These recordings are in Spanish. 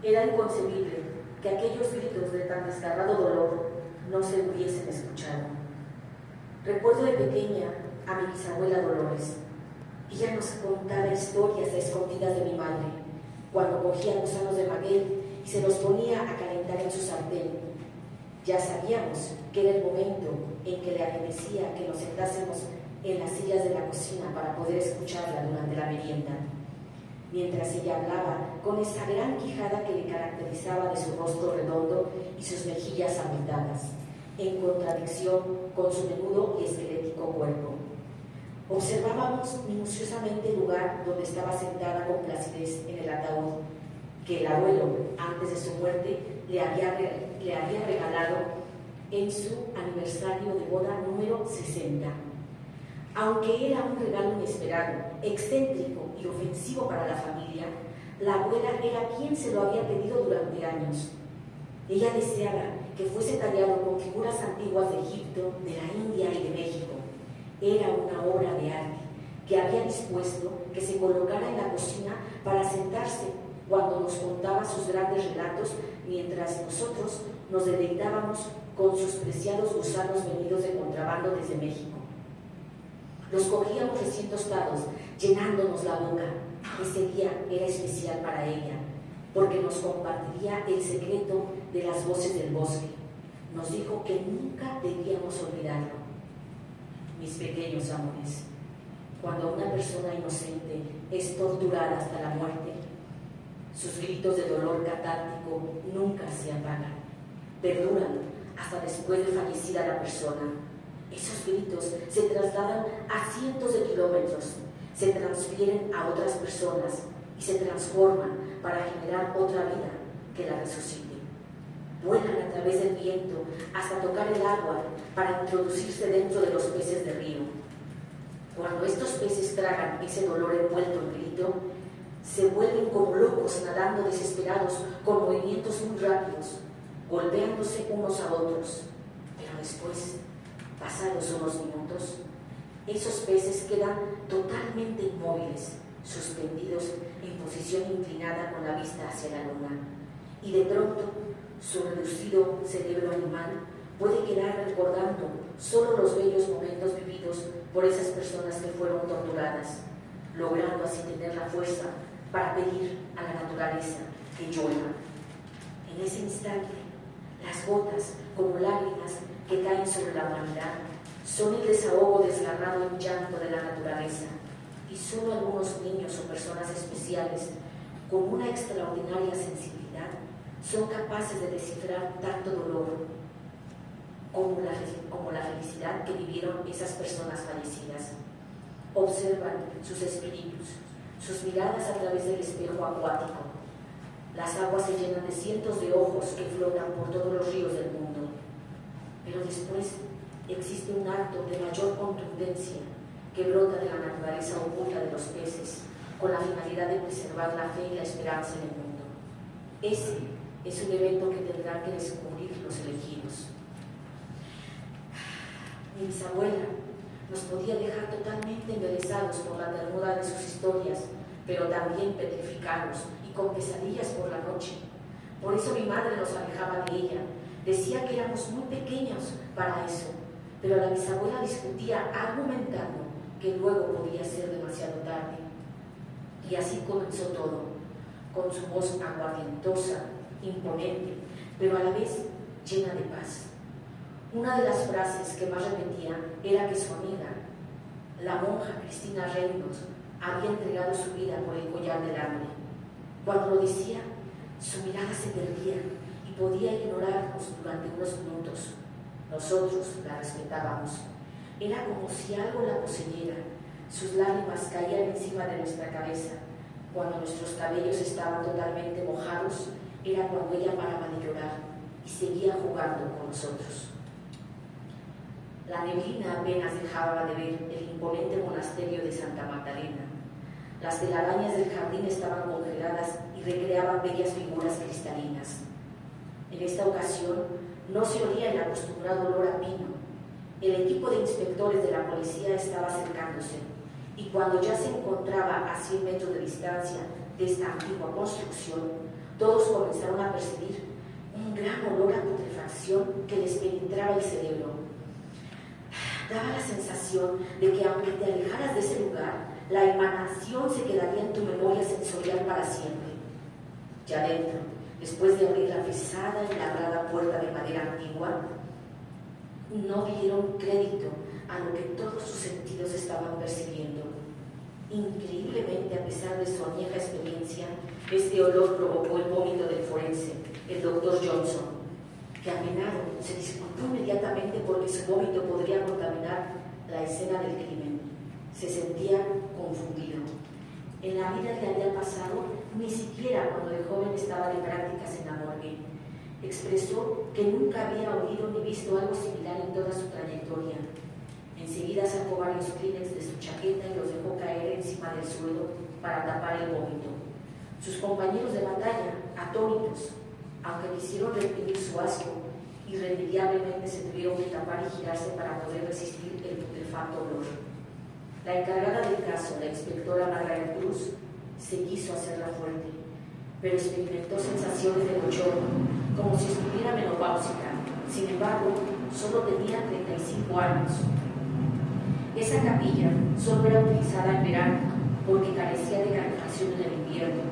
Era inconcebible que aquellos gritos de tan desgarrado dolor no se hubiesen escuchado. Recuerdo de pequeña a mi bisabuela Dolores. Ella nos contaba historias a escondidas de mi madre, cuando cogía gusanos de maguey y se los ponía a calentar en su sartén. Ya sabíamos que era el momento en que le apetecía que nos sentásemos en las sillas de la cocina para poder escucharla durante la merienda, mientras ella hablaba con esa gran quijada que le caracterizaba de su rostro redondo y sus mejillas abultadas, en contradicción con su menudo y esquelético cuerpo. Observábamos minuciosamente el lugar donde estaba sentada con placidez en el ataúd que el abuelo, antes de su muerte, le había regalado en su aniversario de boda número 60. Aunque era un regalo inesperado, excéntrico y ofensivo para la familia, la abuela era quien se lo había pedido durante años. Ella deseaba que fuese tallado con figuras antiguas de Egipto, de la India y de México. Era una obra de arte que había dispuesto que se colocara en la cocina para sentarse cuando nos contaba sus grandes relatos, mientras nosotros nos deleitábamos con sus preciados gusanos venidos de contrabando desde México. Los cogíamos recién tostados, llenándonos la boca. Ese día era especial para ella, porque nos compartiría el secreto de las voces del bosque. Nos dijo que nunca debíamos olvidarlo. Mis pequeños amores, cuando una persona inocente es torturada hasta la muerte, sus gritos de dolor catártico nunca se apagan, perduran hasta después de fallecida la persona. Esos gritos se trasladan a cientos de kilómetros, se transfieren a otras personas y se transforman para generar otra vida que la resucite. Vuelan a través del viento hasta tocar el agua para introducirse dentro de los peces de río. Cuando estos peces tragan ese dolor envuelto en grito, se vuelven como locos nadando desesperados con movimientos muy rápidos, golpeándose unos a otros. Pero después, pasados unos minutos, esos peces quedan totalmente inmóviles, suspendidos en posición inclinada con la vista hacia la luna. Y de pronto, su reducido cerebro animal puede quedar recordando solo los bellos momentos vividos por esas personas que fueron torturadas, logrando así tener la fuerza para pedir a la naturaleza que llueva. En ese instante, las gotas, como lágrimas que caen sobre la humanidad, son el desahogo desgarrado en llanto de la naturaleza, y solo algunos niños o personas especiales con una extraordinaria sensibilidad son capaces de descifrar tanto dolor como la felicidad que vivieron esas personas fallecidas. Observan sus espíritus, sus miradas a través del espejo acuático. Las aguas se llenan de cientos de ojos que flotan por todos los ríos del mundo. Pero después existe un acto de mayor contundencia que brota de la naturaleza oculta de los peces, con la finalidad de preservar la fe y la esperanza en el mundo. Ese es un evento que tendrán que descubrir los elegidos. Mi bisabuela nos podía dejar totalmente embelesados por la ternura de sus historias, pero también petrificados y con pesadillas por la noche. Por eso mi madre nos alejaba de ella. Decía que éramos muy pequeños para eso, pero la bisabuela discutía argumentando que luego podía ser demasiado tarde. Y así comenzó todo, con su voz aguardientosa, imponente, pero a la vez llena de paz. Una de las frases que más repetía era que su amiga, la monja Cristina Reynolds, había entregado su vida por el collar del hambre. Cuando lo decía, su mirada se perdía y podía ignorarnos durante unos minutos. Nosotros la respetábamos. Era como si algo la poseyera. Sus lágrimas caían encima de nuestra cabeza. Cuando nuestros cabellos estaban totalmente mojados, era cuando ella paraba de llorar y seguía jugando con nosotros. La neblina apenas dejaba de ver el imponente monasterio de Santa Magdalena. Las telarañas del jardín estaban congeladas y recreaban bellas figuras cristalinas. En esta ocasión no se olía el acostumbrado olor a pino. El equipo de inspectores de la policía estaba acercándose, y cuando ya se encontraba a 100 metros de distancia de esta antigua construcción, todos comenzaron a percibir un gran olor a putrefacción que les penetraba el cerebro. Daba la sensación de que aunque te alejaras de ese lugar, la emanación se quedaría en tu memoria sensorial para siempre. Ya dentro, después de abrir la pesada y labrada puerta de madera antigua, no dieron crédito a lo que todos sus sentidos estaban percibiendo. Increíblemente, a pesar de su añeja experiencia, este olor provocó el vómito del forense, el doctor Johnson, que apenado se disculpó inmediatamente porque su vómito podría contaminar la escena del crimen. Se sentía confundido. En la vida que había pasado, ni siquiera cuando de joven estaba de prácticas en la morgue. Expresó que nunca había oído ni visto algo similar en toda su trayectoria. Enseguida sacó varios Kleenex de su chaqueta y los dejó caer encima del suelo para tapar el vómito. Sus compañeros de batalla, atónitos, aunque quisieron reprimir su asco, irremediablemente se tuvieron que tapar y girarse para poder resistir el putrefacto olor. La encargada del caso, la inspectora Margaret Cruz, se quiso hacerla fuerte, pero experimentó sensaciones de bochorno, como si estuviera menopáusica. Sin embargo, solo tenía 35 años. Esa capilla solo era utilizada en verano porque carecía de calefacción en el invierno.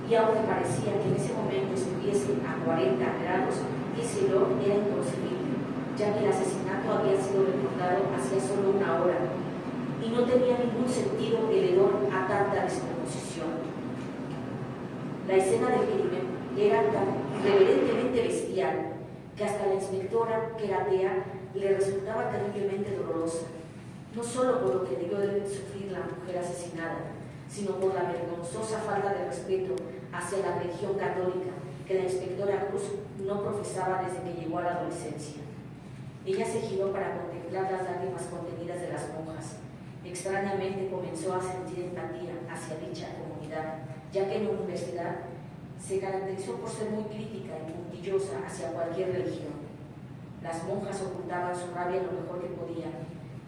Y aunque parecía que en ese momento estuviese a 40 grados, ese olor era inconcebible, ya que el asesinato había sido reportado hacía solo una hora y no tenía ningún sentido el hedor a tanta descomposición. La escena del crimen era tan irreverentemente bestial que hasta la inspectora, que era atea, le resultaba terriblemente dolorosa, no solo por lo que debió de sufrir la mujer asesinada, sino por la vergonzosa falta de respeto hacia la religión católica que la inspectora Cruz no profesaba desde que llegó a la adolescencia. Ella se giró para contemplar las lágrimas contenidas de las monjas. Extrañamente comenzó a sentir empatía hacia dicha comunidad, ya que en la universidad se caracterizó por ser muy crítica y puntillosa hacia cualquier religión. Las monjas ocultaban su rabia lo mejor que podían,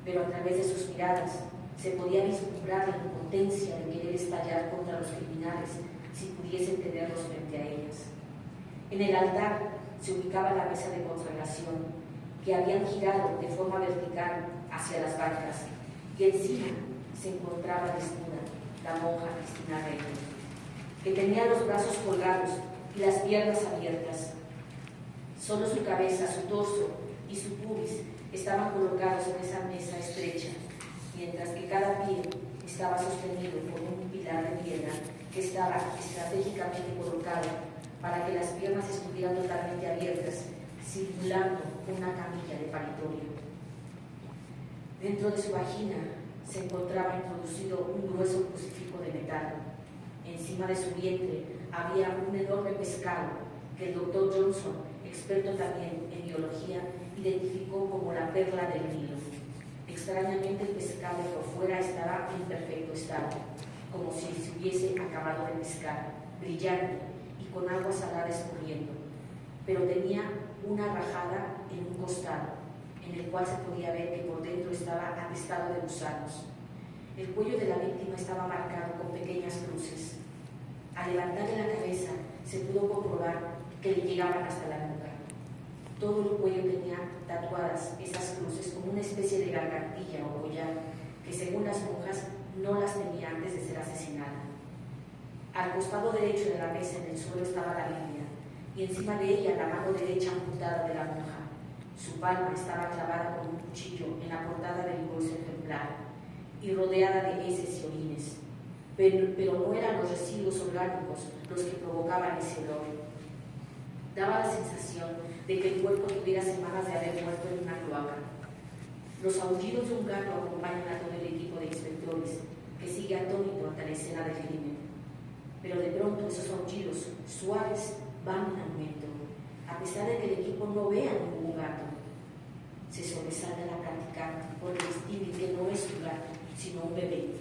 pero a través de sus miradas se podía vislumbrar la impotencia de querer estallar contra los criminales si pudiesen tenerlos frente a ellas. En el altar se ubicaba la mesa de consagración, que habían girado de forma vertical hacia las bancas, y encima se encontraba desnuda la monja Cristina Reyes, que tenía los brazos colgados y las piernas abiertas. Solo su cabeza, su torso y su pubis estaban colocados en esa mesa estrecha, mientras que cada pie estaba sostenido por un pilar de piedra que estaba estratégicamente colocado para que las piernas estuvieran totalmente abiertas, simulando una camilla de paritorio. Dentro de su vagina se encontraba introducido un grueso crucifijo de metal. Encima de su vientre había un enorme pescado que el doctor Johnson, experto también en biología, identificó como la perla del Nilo. Extrañamente, el pescado por fuera estaba en perfecto estado, como si se hubiese acabado de pescar, brillante y con agua salada escurriendo, pero tenía una rajada en un costado, en el cual se podía ver que por dentro estaba atestado de gusanos. El cuello de la víctima estaba marcado con pequeñas cruces. Al levantarle la cabeza, se pudo comprobar que le llegaban hasta la nuca. Todo el cuello tenía tatuadas esas cruces como una especie de gargantilla o collar, que según las monjas no las tenía antes de ser asesinada. Al costado derecho de la mesa en el suelo estaba la Biblia, y encima de ella la mano derecha amputada de la monja. Su palma estaba clavada con un cuchillo en la portada del grueso ejemplar y rodeada de heces y orines, pero no eran los residuos orgánicos los que provocaban ese olor. Daba la sensación de que el cuerpo tuviera semanas de haber muerto en una cloaca. Los aullidos de un gato acompañan a todo el equipo de inspectores, que sigue atónito ante la escena del crimen. Pero de pronto esos aullidos suaves van en aumento, a pesar de que el equipo no vea ningún gato. Se sobresalta la practicante porque distingue que no es un gato, sino un bebé.